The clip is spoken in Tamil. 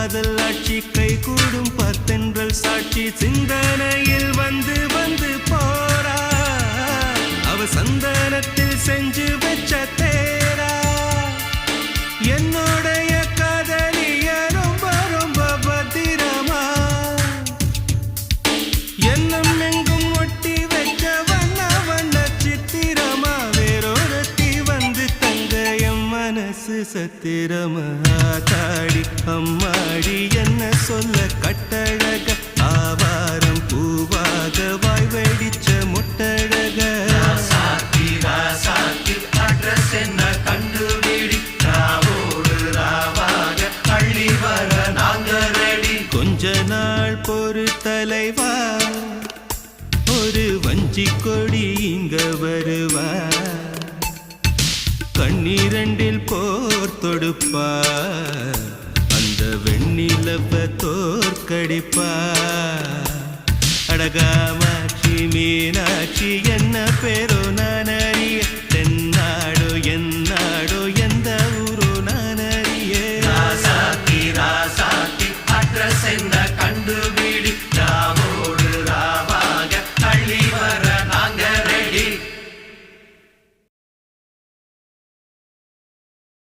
காதல் ஆட்சி கை கூடும் பத்தென்றல் சாட்சி சிந்தனையில் வந்து வந்து போறா அவ சந்தனத்தில் செஞ்சு வச்ச தேரா என்னுடைய காதலிய ரொம்ப ரொம்ப பத்திரமா என்னும் எங்கும் ஒட்டி வச்ச வண்ண வண்ண சித்திரமா வேறொருத்தி வந்து தங்க என் மனசு சத்திரமா தாடி அம்மாடி என்ன சொல்ல கட்டழக ஆவாரம் பூவாக வாய் வெடிச்ச முட்டழக அட்ரஸ் என்ன கண்டுபிடி ராவோடு ராவாக அள்ளி வர நாங்க ரெடி கொஞ்ச நாள் பொறு தலைவா ஒரு வஞ்சி கொடி இங்க வருவா கண்ணீரண்டில் போர் தொடுப்பா அந்த வெண்ணிலவ தோற்கடிப்பா அடகாமாட்சி மீனாட்சி என்ன பேரோ நான